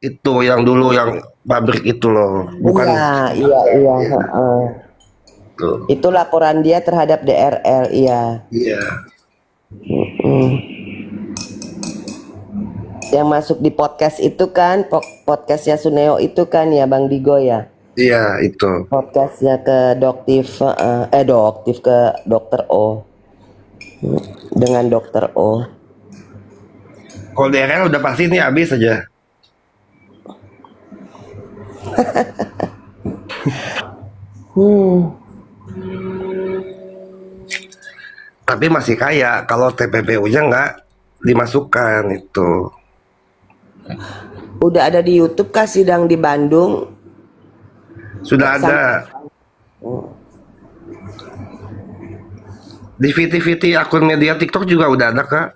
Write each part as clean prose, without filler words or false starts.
Itu yang dulu yang pabrik itu loh, bukan Iya. tuh. Itu laporan dia terhadap DRL, iya. Iya, Yang masuk di podcast itu kan, podcastnya Suneo itu kan ya Bang Digo ya. iya itu. Podcastnya ke Doktif ke Dokter O, dengan Dokter O. Kalau DRL udah pasti ini habis aja. Tapi masih kaya kalau TPPU-nya nggak dimasukkan itu. Udah ada di YouTube kah sidang di Bandung? Sudah ada di VT-VT akun media TikTok juga udah ada Kak.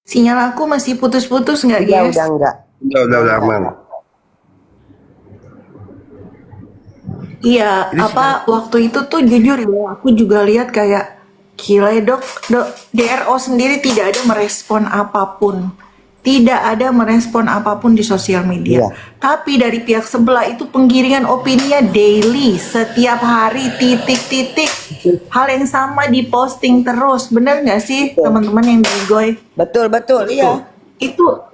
Sinyal aku masih putus-putus nggak, Iya, guys? udah enggak. Udah aman. Iya, Ini waktu itu tuh jujur ya, aku juga lihat kayak gila ya dok, DRO sendiri tidak ada merespon apapun. Tidak ada merespon apapun di sosial media. Iya. Tapi dari pihak sebelah itu penggiringan opininya daily, setiap hari titik-titik. Hal yang sama diposting terus. Bener nggak sih teman-teman yang di Goy? Betul, iya. Itu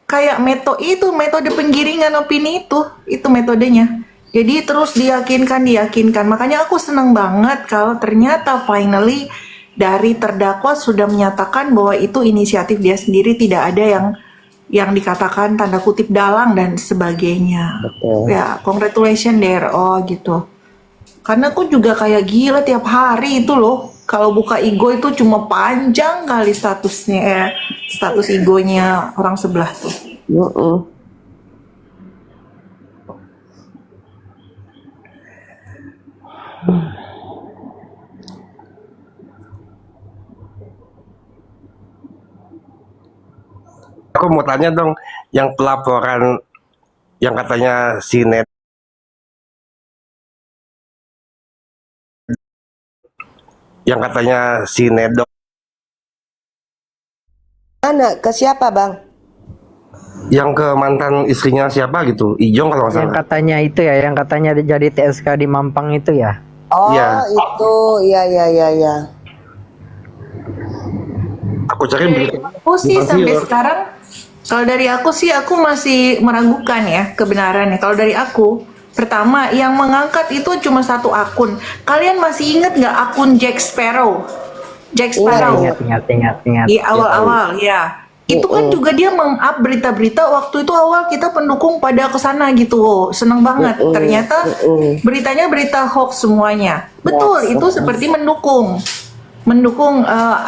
kayak metode penggiringan opini itu metodenya. Jadi terus diyakinkan. Makanya aku seneng banget kalau ternyata finally dari terdakwa sudah menyatakan bahwa itu inisiatif dia sendiri, tidak ada yang dikatakan tanda kutip dalang dan sebagainya. Betul. Ya, congratulations DRO gitu. Karena aku juga kayak gila tiap hari itu loh. Kalau buka Igo itu cuma panjang kali status Igonya orang sebelah tuh. aku mau tanya dong, yang pelaporan yang katanya si Net Nedok Mana? Ke siapa Bang? yang ke mantan istrinya siapa gitu, Ijong kalau nggak Yang salah. katanya itu ya, yang katanya jadi TSK di Mampang itu ya. Oh, Iya. itu. Iya. Aku cari berita. Aku sih sampai sekarang, kalau dari aku sih aku masih meragukan ya kebenarannya. Kalau dari aku, pertama yang mengangkat itu cuma satu akun. Kalian masih ingat nggak akun Jack Sparrow? Jack Sparrow. Ingat. Di awal-awal ya. Itu kan juga dia meng-up berita-berita waktu itu awal kita pendukung pada kesana gitu. Seneng banget. Ternyata beritanya berita hoax semuanya. Betul, itu seperti mendukung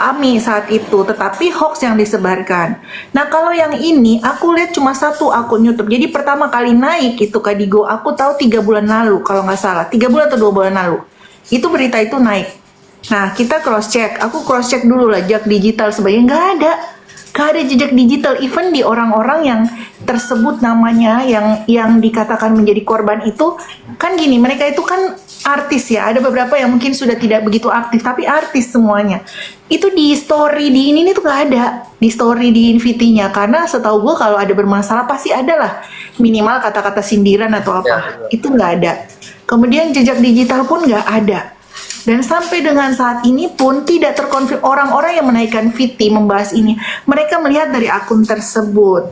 Ami saat itu, tetapi hoax yang disebarkan. Nah kalau yang ini aku lihat cuma satu akun YouTube. Jadi pertama kali naik itu Kadigo, aku tahu 3 bulan lalu kalau nggak salah, 3 bulan atau 2 bulan lalu. Itu berita itu naik. Nah kita cross check, aku cross check dulu lah jejak digital sebagai nggak ada jejak digital, even di orang-orang yang tersebut namanya yang dikatakan menjadi korban itu kan gini, mereka itu kan artis ya, ada beberapa yang mungkin sudah tidak begitu aktif tapi artis semuanya. Itu di story di ini tuh nggak ada, di story di invitinya, karena setahu gue kalau ada bermasalah pasti ada lah minimal kata-kata sindiran atau apa, itu nggak ada. Kemudian jejak digital pun nggak ada. Dan sampai dengan saat ini pun tidak terkonfirmasi, orang-orang yang menaikkan VT membahas ini, mereka melihat dari akun tersebut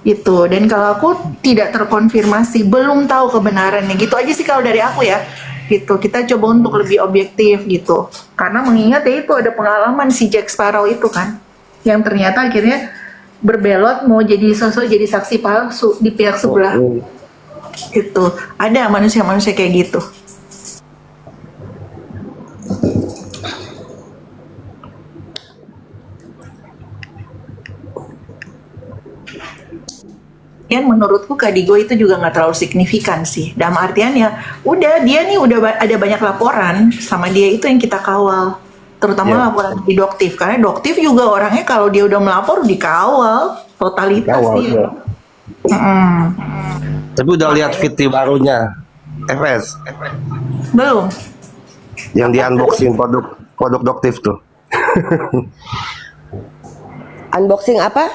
gitu. Dan kalau aku tidak terkonfirmasi, belum tahu kebenarannya gitu aja sih kalau dari aku ya gitu. Kita coba untuk lebih objektif gitu, karena mengingat ya itu ada pengalaman si Jack Sparrow itu kan, yang ternyata akhirnya berbelot mau jadi sosok, jadi saksi palsu di pihak sebelah Itu ada manusia-manusia kayak gitu. Yang menurutku Kadigo itu juga nggak terlalu signifikan sih. Dalam artian ya, udah dia nih udah ada banyak laporan sama dia itu yang kita kawal. Terutama Iya. laporan di Doktif. Karena Doktif juga orangnya kalau dia udah melapor dikawal. Totalitas Kawal, dia. iya. Mm-mm. Tapi udah lihat VT barunya FS Belum. yang di unboxing produk Doktif tuh. Unboxing apa?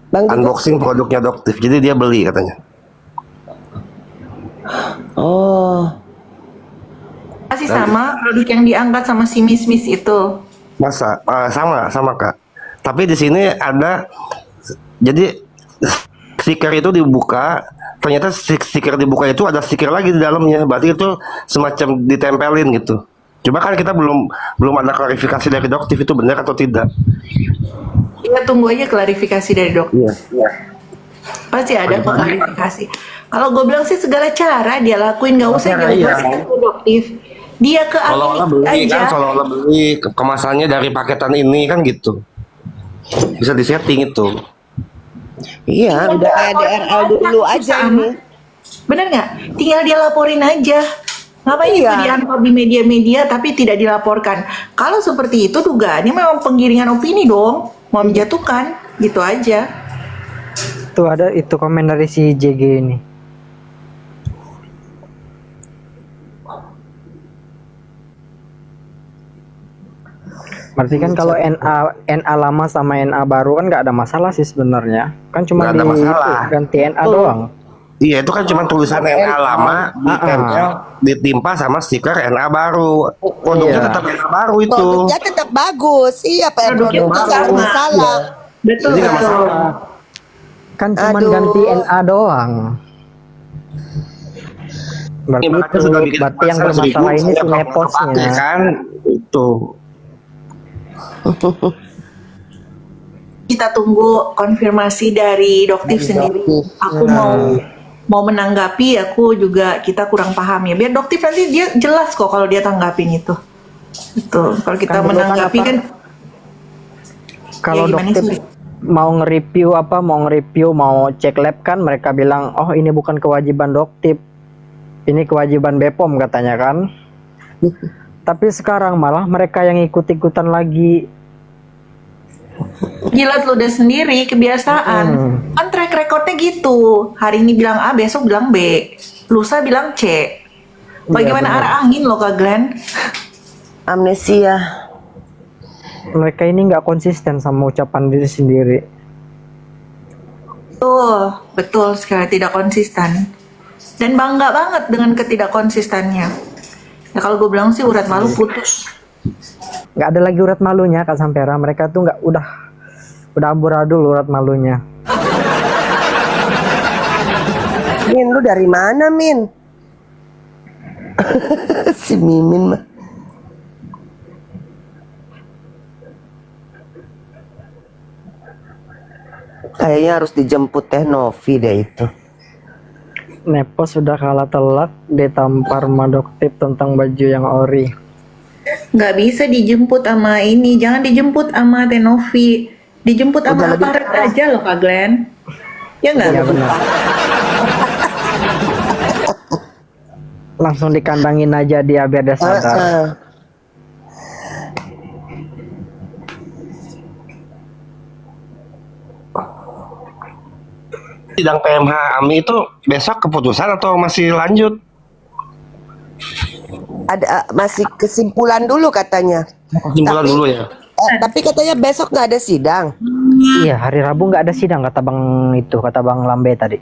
Bang Digo? Unboxing produknya Doktif. Jadi dia beli katanya. Oh, Masih sama produk yang diangkat sama si Miss itu. Masa sama Kak. Tapi di sini ada jadi stiker itu dibuka, ternyata stiker dibuka itu ada stiker lagi di dalamnya. Berarti itu semacam ditempelin gitu. Cuma kan kita belum ada klarifikasi dari Doktif itu benar atau tidak. Kita tunggu aja klarifikasi dari Doktif. Iya. Pasti ada kok klarifikasi. Kalau gue bilang sih segala cara dia lakuin, nggak usah Cara, iya. jauh-jauh ke Doktif. Dia ke Seolah-olah admin beli aja. kan, seolah-olah beli kemasannya dari paketan ini kan gitu. Bisa disetting itu. iya, udah kayak DRL dulu aja ini. Bener nggak? Tinggal dia laporin aja. Ngapain Iya. itu dianggap di media-media tapi tidak dilaporkan? Kalau seperti itu dugaannya memang penggiringan opini dong, mau menjatuhkan, gitu aja. Tuh ada itu komen dari si JG ini. Berarti kan kalau NA lama sama NA baru kan nggak ada masalah sih sebenarnya. Kan cuma Nggak ada di masalah. itu, ganti NA doang. Iya itu kan cuma tulisan NA lama ditempel ditimpa sama stiker NA baru. Produknya Iya. tetap NA baru itu. Produknya tetap bagus. Iya, Pak. Produknya Produknya nggak sama. masalah. Betul, Jadi nggak betul. masalah. Kan cuma Aduh. ganti NA doang. Berarti Ini mereka itu, sudah bikin berarti yang pasar 1.000, bermasalah ini saya si nggak neposnya. pakai kan itu. Kita tunggu konfirmasi dari Doktif sendiri. Aku mau menanggapi, aku juga kita kurang paham ya. Biar Doktif nanti dia jelas kok kalau dia tanggapin itu. Betul. Kalau kita Kan dulu kan menanggapi apa? kan Kalau Ya, gimana dokter sih? mau nge-review, mau cek lab kan mereka bilang, "Oh, ini bukan kewajiban Doktip. Ini kewajiban BPOM," katanya kan. Tapi sekarang malah mereka yang ikut-ikutan lagi. jilat ludah sendiri, kebiasaan. Kan track recordnya gitu. Hari ini bilang A, besok bilang B. Lusa bilang C. Bagaimana benar. arah angin loh Kak Glenn? Amnesia. Mereka ini nggak konsisten sama ucapan diri sendiri. Betul sekali tidak konsisten. Dan bangga banget dengan ketidakkonsistennya. Ya kalau gue bilang sih urat malu putus. Nggak ada lagi urat malunya Kak Sampera. Mereka tuh nggak udah amburadul urat malunya. Min, lu dari mana, Min? Si Mimin mah. Kayaknya harus dijemput Teh Novi deh itu. Nepos sudah kalah telak ditampar Madoktip tentang baju yang ori. Nggak bisa dijemput sama ini, jangan dijemput sama Tenovi. Dijemput sama Udah lebih aparat aja loh Kak Glenn. Ya nggak? Iya benar. Langsung dikandangin aja dia biar dia sadar. Sidang PMH AMI itu besok keputusan atau masih lanjut? Ada masih kesimpulan dulu katanya. Kesimpulan Tapi- dulu ya. Tapi katanya besok nggak ada sidang. Iya, hari Rabu nggak ada sidang kata Bang Lambe tadi.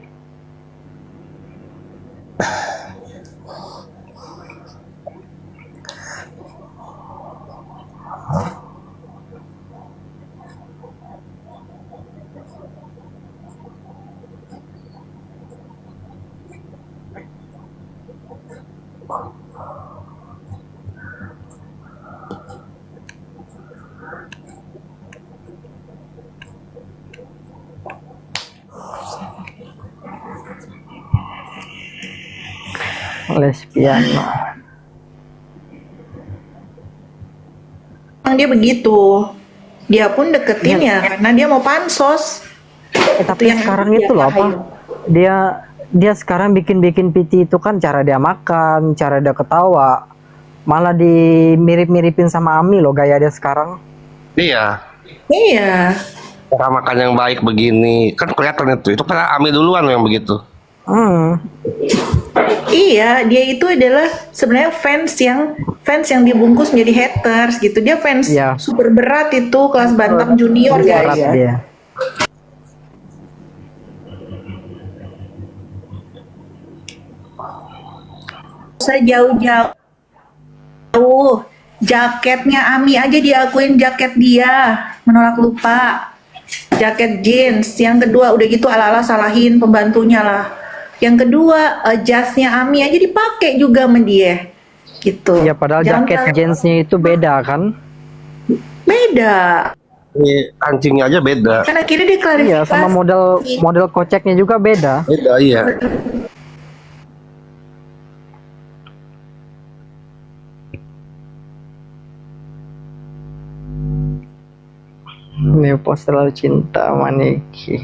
lesbian. Emang dia begitu. Dia pun deketin ya karena dia mau pansos. Tapi yang sekarang dia itu loh apa? rasain. Dia sekarang bikin PT itu kan cara dia makan, cara dia ketawa, malah dimirip-miripin sama Ami loh gaya dia sekarang. Iya. Iya. Cara makan yang baik begini kan kelihatan itu pada Ami duluan yang begitu. Iya, dia itu adalah sebenarnya fans yang dibungkus menjadi haters gitu. Dia fans Iya. super berat itu kelas bantam junior Berat guys. dia. Saya jauh-jauh jaketnya Ami aja diakuin jaket dia menolak lupa, jaket jeans. Yang kedua udah gitu ala-ala salahin pembantunya lah. Yang kedua jasnya Ami aja dipakai juga sama dia gitu. Ya padahal Jangan jaket salah- jeansnya itu beda kan? beda. Ini kancingnya aja beda. Kan akhirnya dia klarifikasi. Iya, sama model koceknya juga beda. Beda iya. Nepo selalu cinta sama Niki.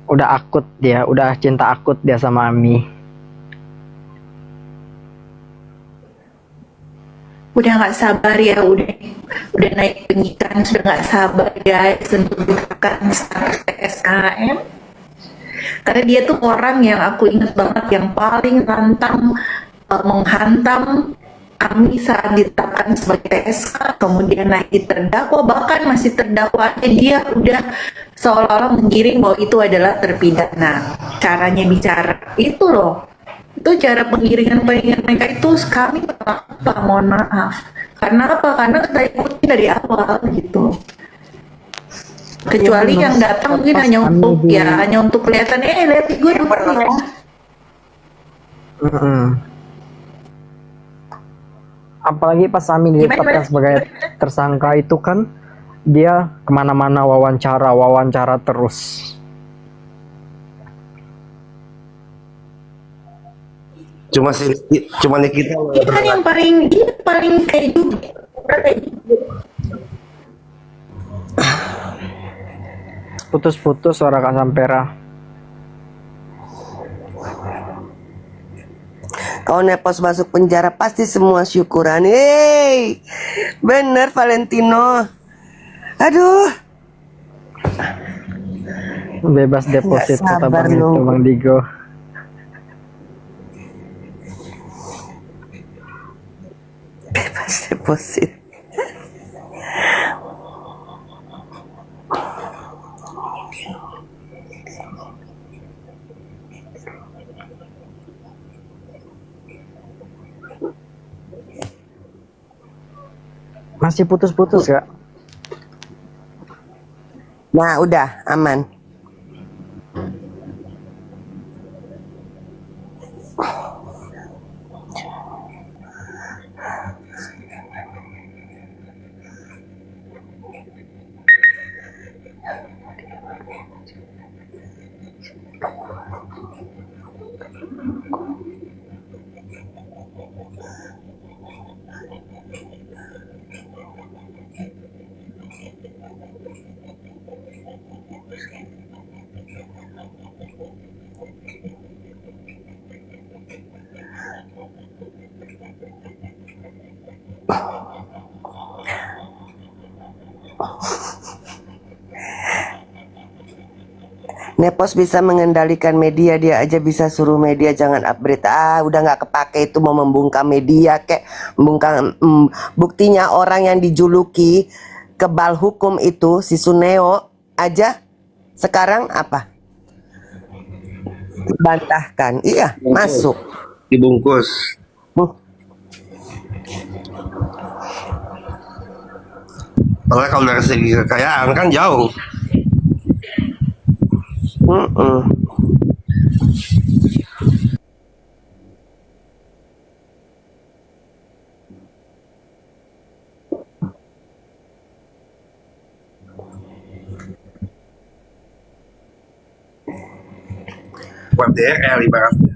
Udah akut dia, udah cinta akut dia sama Ami. Udah nggak sabar ya, udah naik penyitaan, sudah nggak sabar guys untuk mendapatkan status PSKM. Karena dia tuh orang yang aku ingat banget yang paling lantang menghantam Ami saat ditetapkan sebagai TSK, kemudian naik terdakwa, bahkan masih terdakwa dia udah seolah-olah menggiring bahwa itu adalah terpidana. Caranya bicara itu loh, itu cara penggiringan mereka itu kami apa, mohon maaf. Karena apa? Karena kita ikutin dari awal gitu. Kecuali yang datang mungkin hanya untuk hanya untuk kelihatan lihat gue dulu ya. Apalagi pas Ami ditetapkan sebagai tersangka itu kan dia kemana-mana wawancara terus. Cuma Nikita Dia kan yang paling kayak juga. Putus-putus suara Kak Sampera. Kalau Nepos masuk penjara pasti semua syukuran. Hei, bener Valentino. Aduh, Bebas deposit Nggak kata sabar Bang itu nunggu. Bang Digo. bebas deposit. Masih putus-putus Kak? Nah, udah aman. Nepos bisa mengendalikan media, dia aja bisa suruh media jangan upgrade. Udah nggak kepake itu mau membungkam media kayak membungkam. Buktinya orang yang dijuluki kebal hukum itu si Suneo aja sekarang apa? Bantahkan. Iya, masuk. dibungkus. Padahal kalau dari segi kekayaan kan jauh. Buat DRL ibaratnya.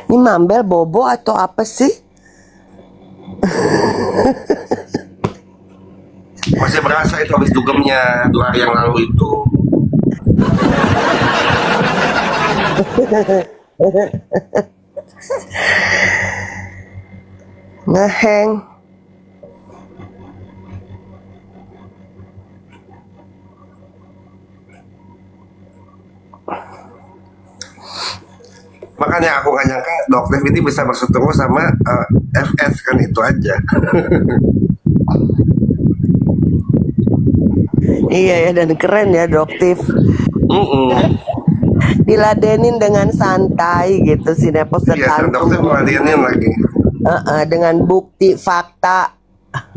Ini Mambel bobo atau apa sih? Masih berasa itu habis dugemnya 2 hari yang lalu itu. Ngeheng. Makanya aku gak nyangka Dokter ini bisa berseteru sama FS kan, itu aja. Iya ya, dan keren ya Doktif. Diladenin dengan santai gitu si Nepos Iya, dan Dokter tertampung. ngeladenin lagi. Dengan bukti fakta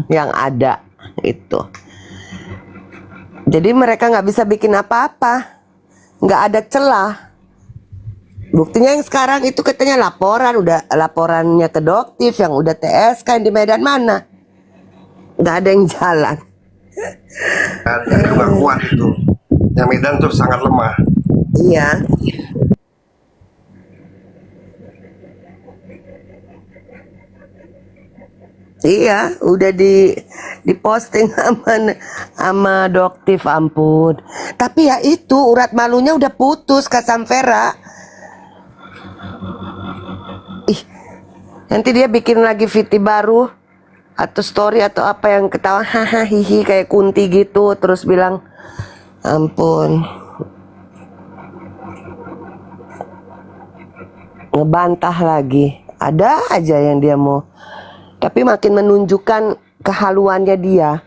yang ada itu. Jadi mereka nggak bisa bikin apa-apa, nggak ada celah. Buktinya yang sekarang itu katanya laporannya ke Doktif yang udah TSK yang di Medan mana? Nggak ada yang jalan. Ada juga kuat itu. Yang Medan tuh sangat lemah. Iya. Iya, udah di posting sama Doktif, ampun. Tapi ya itu urat malunya udah putus Kak Samvera. Ih, nanti dia bikin lagi VT baru atau story atau apa yang ketawa hahaha hihi kayak Kunti gitu, terus bilang ampun. Ngebantah lagi. Ada aja yang dia mau. Tapi makin menunjukkan kehaluannya dia.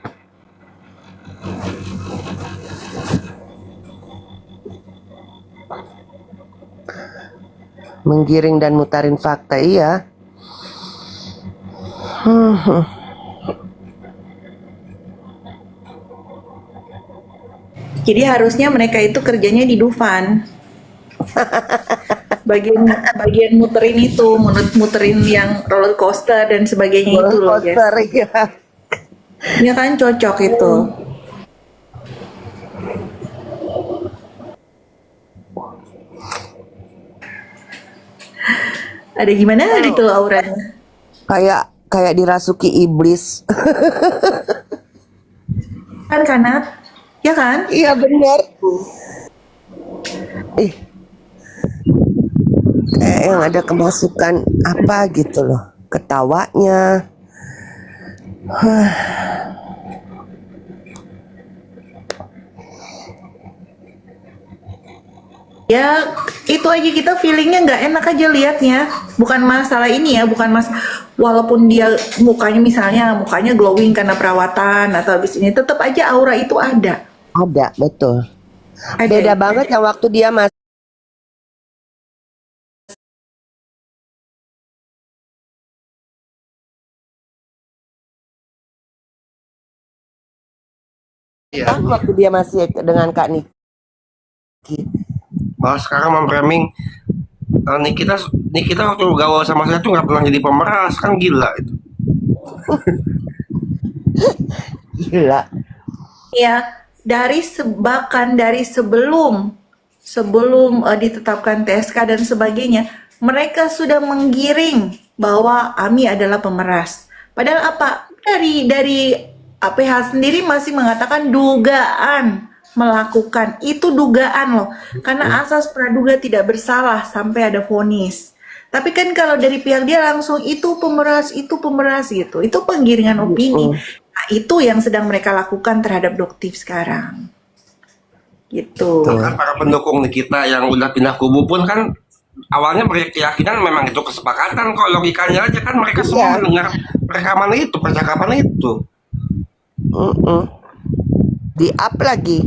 Menggiring dan mutarin fakta, iya. Jadi harusnya mereka itu kerjanya di Dufan. bagian muterin itu, muterin yang roller coaster dan sebagainya itu loh, guys. Poster, iya. Ya kan cocok itu. Ada gimana gitu auranya? Kayak dirasuki iblis. Kan Kanat? Ya kan? Iya benar. Ih, kayak yang ada kemasukan apa gitu loh. Ketawanya. Ya itu aja kita feelingnya nggak enak aja liatnya. Bukan masalah ini ya, bukan walaupun dia mukanya glowing karena perawatan atau habis ini, tetap aja aura itu ada. Ada, betul. Ada Beda ya? banget yang waktu dia masih Iya. waktu dia masih dengan Kak Niki. Bahwa sekarang memframing Nikita waktu gaul sama saya tuh nggak pernah jadi pemeras, kan gila itu. Gila. Iya, bahkan dari sebelum ditetapkan TSK dan sebagainya, mereka sudah menggiring bahwa Ami adalah pemeras. Padahal apa? Dari APH sendiri masih mengatakan dugaan melakukan. Itu dugaan loh. Karena asas praduga tidak bersalah sampai ada vonis. Tapi kan kalau dari pihak dia langsung itu pemeras gitu. Itu penggiringan opini. Nah, itu yang sedang mereka lakukan terhadap Doktif sekarang. Gitu. Bahkan para pendukung Nikita yang udah pindah kubu pun kan awalnya mereka keyakinan memang itu kesepakatan, kok logikanya aja kan mereka semua mendengar rekaman itu, percakapan itu. Di up lagi.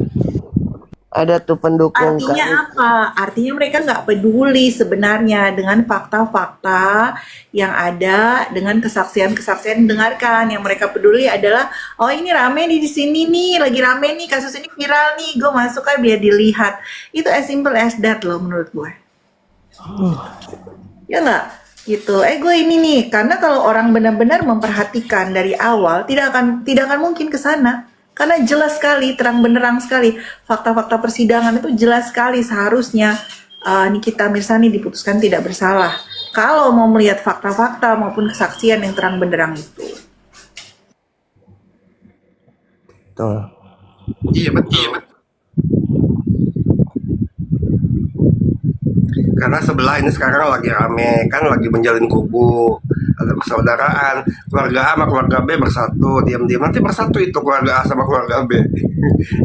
Ada tuh pendukung Artinya Kak. apa? Artinya mereka nggak peduli sebenarnya dengan fakta-fakta yang ada, dengan kesaksian-kesaksian dengarkan. Yang mereka peduli adalah, oh ini rame nih di sini nih, lagi rame nih, kasus ini viral nih, gue masuk aja biar dilihat. Itu as simple as that loh menurut gue. Ya nggak? Gitu. Gue ini nih, karena kalau orang benar-benar memperhatikan dari awal, tidak akan mungkin ke sana. Karena jelas sekali, terang benderang sekali, fakta-fakta persidangan itu jelas sekali seharusnya Nikita Mirzani diputuskan tidak bersalah. Kalau mau melihat fakta-fakta maupun kesaksian yang terang benderang itu. Tuh. Iya betul. Karena sebelah ini sekarang lagi rame, kan lagi menjalin kubu, ada persaudaraan, keluarga A sama keluarga B bersatu, diam-diam nanti bersatu itu keluarga A sama keluarga B.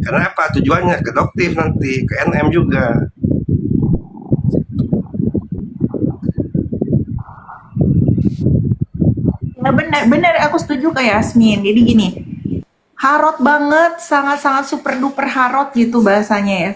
Karena apa? Tujuannya kedoktif nanti, ke NM juga. Ya benar aku setuju kayak Yasmin. Jadi gini, harot banget, sangat-sangat super duper harot gitu bahasanya ya.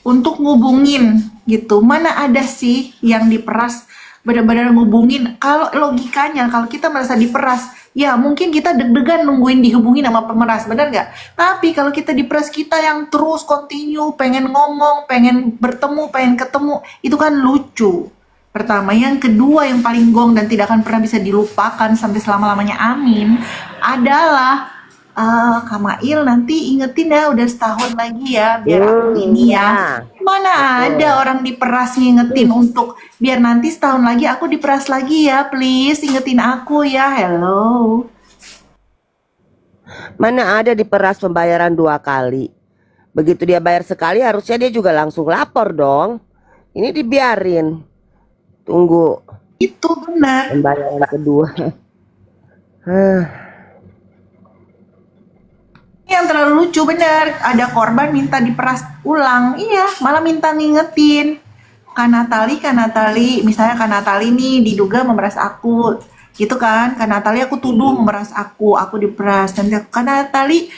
Untuk ngubungin gitu. Mana ada sih yang diperas benar-benar ngubungin. Kalau logikanya kalau kita merasa diperas, ya mungkin kita deg-degan nungguin dihubungin sama pemeras, benar nggak? Tapi kalau kita diperas, kita yang terus continue pengen ngomong, pengen bertemu, pengen ketemu, itu kan lucu. Pertama, yang kedua yang paling gong dan tidak akan pernah bisa dilupakan sampai selama-lamanya, amin, adalah Kamail nanti ingetin ya udah setahun lagi ya biar aku ini ya. Mana ada orang diperas ngingetin untuk biar nanti setahun lagi aku diperas lagi ya, please ingetin aku ya. Hello. Mana ada diperas pembayaran 2 kali. Begitu dia bayar sekali harusnya dia juga langsung lapor dong. Ini dibiarin. Tunggu Itu benar. pembayaran kedua. Yang terlalu lucu bener, ada korban minta diperas ulang, iya malah minta ngingetin. Kak Natali, misalnya Kak Natali nih diduga memeras aku, gitu kan? Kak Natali aku tuduh memeras aku diperas. Nanti Kak Natali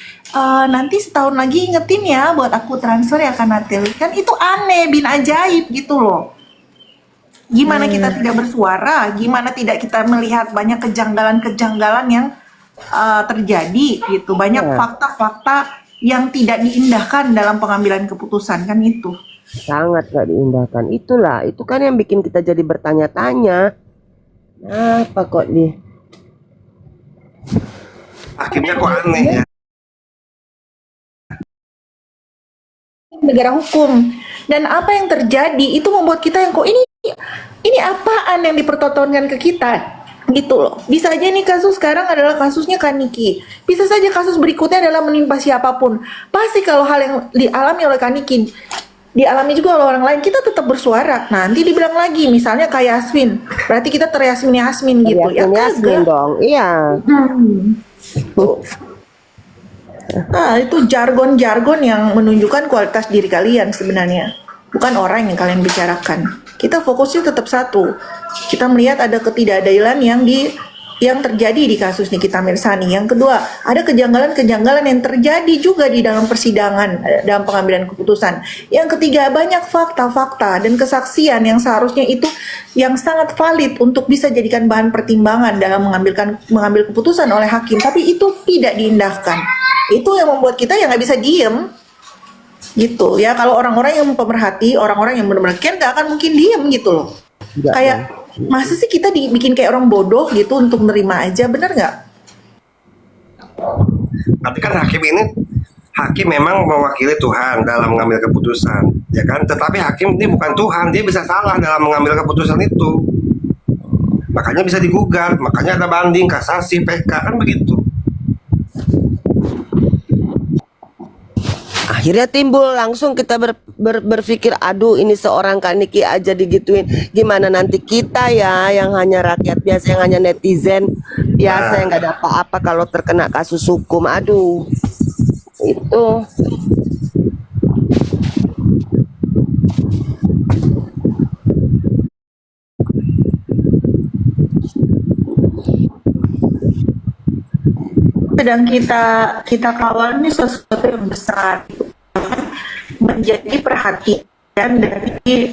nanti setahun lagi ingetin ya buat aku transfer ya Kak Natali. Kan itu aneh, bin ajaib gitu loh. Gimana kita tidak bersuara, gimana tidak kita melihat banyak kejanggalan-kejanggalan yang terjadi gitu, banyak fakta-fakta yang tidak diindahkan dalam pengambilan keputusan, kan itu. Sangat gak diindahkan. Itulah, itu kan yang bikin kita jadi bertanya-tanya. Apa kok nih? Hakimnya kok aneh ya. Negara hukum, dan apa yang terjadi itu membuat kita yang kok ini apaan yang dipertontonkan ke kita gitu loh. Bisa aja nih kasus sekarang adalah kasusnya Kaniki, bisa saja kasus berikutnya adalah menimpa siapapun. Pasti kalau hal yang dialami oleh Kaniki dialami juga oleh orang lain, kita tetap bersuara. Nanti dibilang lagi misalnya kayak Yasmin, berarti kita Yasmin gitu ya, Yasmin dong, iya. Nah, itu jargon-jargon yang menunjukkan kualitas diri kalian sebenarnya, bukan orang yang kalian bicarakan. Kita fokusnya tetap satu. Kita melihat ada ketidakadilan yang terjadi di kasus Nikita Mirzani. Yang kedua, ada kejanggalan-kejanggalan yang terjadi juga di dalam persidangan, dalam pengambilan keputusan. Yang ketiga, banyak fakta-fakta dan kesaksian yang seharusnya itu yang sangat valid untuk bisa jadikan bahan pertimbangan dalam mengambil keputusan oleh hakim, tapi itu tidak diindahkan. Itu yang membuat kita yang nggak bisa diem gitu ya. Kalau orang-orang yang pemerhati, orang-orang yang benar-benar care, nggak akan mungkin diem gitu loh. Kayak masa sih kita dibikin kayak orang bodoh gitu untuk menerima aja, bener nggak? Tapi kan hakim memang mewakili Tuhan dalam mengambil keputusan, ya kan? Tetapi hakim ini bukan Tuhan, dia bisa salah dalam mengambil keputusan itu. Makanya bisa digugat, makanya ada banding, kasasi, PK, kan begitu. Akhirnya timbul langsung kita berpikir, aduh ini seorang Kaniki aja digituin, gimana nanti kita ya yang hanya rakyat biasa, yang hanya netizen biasa yang nggak ada apa-apa kalau terkena kasus hukum. Aduh, itu Sedang kita kawal ini sesuatu yang besar, menjadi perhatian dari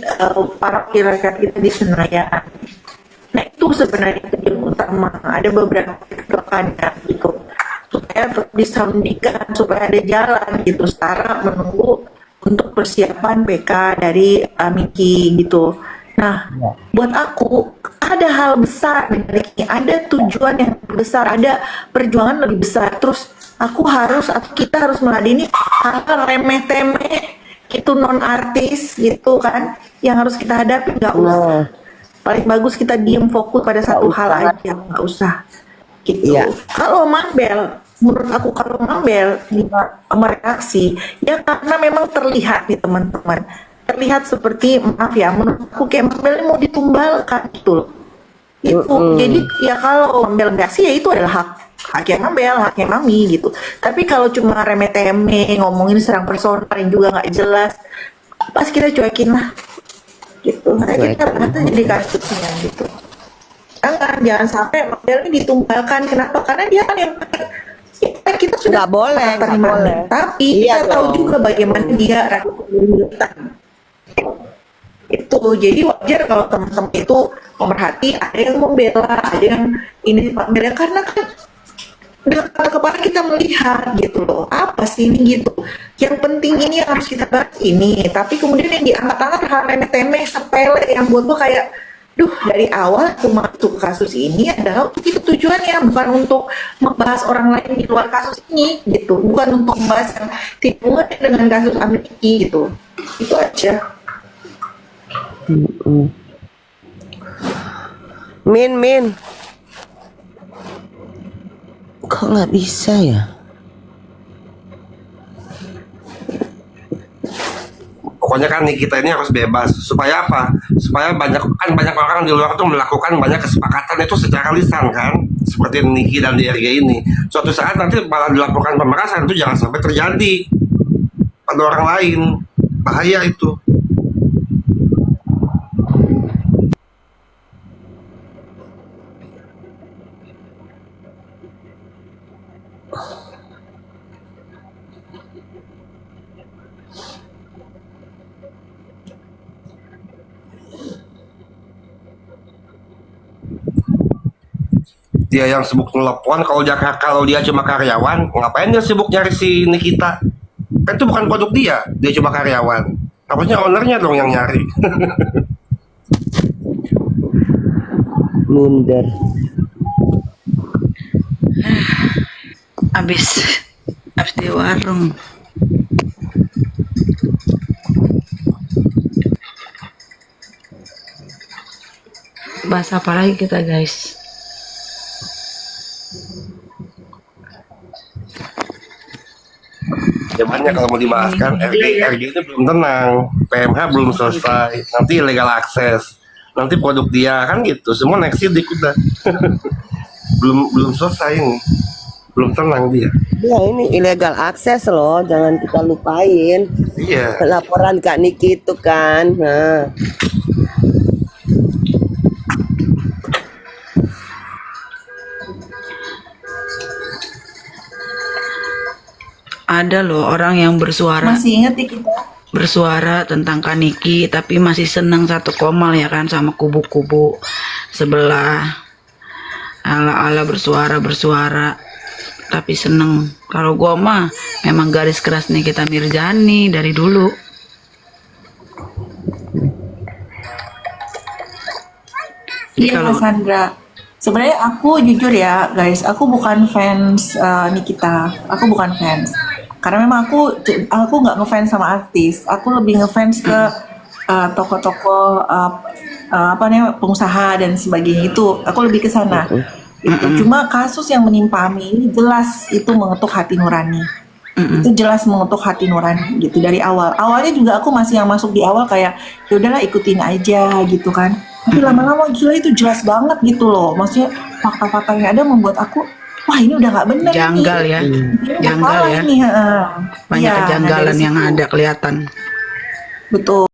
para rakyat kita di Senayan. Nah itu sebenarnya tujuan utama. Ada beberapa kedepannya gitu, supaya disoundingkan, supaya ada jalan gitu. Sekarang menunggu untuk persiapan BK dari Miki gitu. Nah, buat aku ada hal besar dari ini, ada tujuan yang besar, ada perjuangan lebih besar. Terus kita harus meladeni hal remeh temeh itu non artis gitu kan yang harus kita hadapi. Nggak usah, paling bagus kita diem fokus pada satu hal aja, nggak usah gitu. Iya. Kalau Mabel, menurut aku kalau Mabel mereaksi ya karena memang terlihat nih teman-teman, terlihat seperti, maaf ya, menurut aku kayak Mabel ini mau ditumbalkan gitu loh. Itu jadi ya kalau Mabel reaksi ya itu adalah haknya Mabel, haknya Mami gitu. Tapi kalau cuma remeh-temeh ngomongin serang personal yang juga nggak jelas, pas kita cuekin lah gitu. Nah, kita ternyata jadi kasusnya gitu. Jangan sampai Mabel ini ditumbalkan. Kenapa? Karena dia kan yang kita sudah Nggak boleh, nggak boleh. tapi Iya kita tahu dong. juga bagaimana dia rakyat itu. Jadi wajar kalau teman-teman itu pemerhati, ada yang membela, ada yang ini membela karena kan dengan kepala kita melihat gitu loh, apa sih ini gitu. Yang penting ini yang harus kita bahas ini, tapi kemudian yang diangkat-angkat hal remeh-temeh sepele yang buat gua kayak dari awal masuk kasus ini adalah untuk itu tujuannya, bukan untuk membahas orang lain di luar kasus ini gitu, bukan untuk membahas yang tidak dengan kasus Amerika gitu. Itu aja. Min, kok nggak bisa ya? Pokoknya kan nih kita ini harus bebas supaya apa? Supaya banyak orang di luar tuh melakukan banyak kesepakatan itu secara lisan kan, seperti Niki dan DRG ini. Suatu saat nanti malah dilaporkan pemerasan, itu jangan sampai terjadi pada orang lain, bahaya itu. Dia yang sibuk telepon, kalau dia cuma karyawan, ngapain dia sibuk nyari si Nikita? Kan itu bukan produk dia cuma karyawan. Harusnya ownernya dong yang nyari. Minder. Abis di warung. Bahas apa lagi kita, guys? Zamannya kalau mau dibahas kan, RG itu belum tenang, PMH belum selesai, nanti legal akses, nanti produk dia kan gitu, semua next sidik udah. belum selesai ini, belum tenang dia. Ya ini illegal akses loh, jangan kita lupain. Iya. Laporan Kak Niki itu kan. Nah. Ada loh orang yang Masih ingat ya kita? bersuara tentang Kaniki tapi masih senang satu komal ya kan sama kubu-kubu sebelah. Ala-ala bersuara tapi seneng. Kalau gua mah memang garis keras Nikita Mirzani dari dulu. Iya, Cassandra. Sebenarnya aku jujur ya guys, aku bukan fans Nikita. Aku bukan fans. Karena memang aku nggak ngefans sama artis. Aku lebih ngefans ke tokoh-tokoh apa namanya pengusaha dan sebagainya itu. Aku lebih ke sana. Itu cuma kasus yang menimpa Ami ini jelas itu mengetuk hati nurani. Itu jelas mengetuk hati nurani gitu dari awal. Awalnya juga aku masih yang masuk di awal kayak ya udahlah ikutin aja gitu kan. Tapi lama-lama gila itu jelas banget gitu loh. Maksudnya fakta-fakta yang ada membuat aku wah ini udah nggak bener Janggal nih. ya. Ini udah Janggal salah ya. ini, Banyak Iya, nah kejanggalan dari yang situ. ada kelihatan. Betul.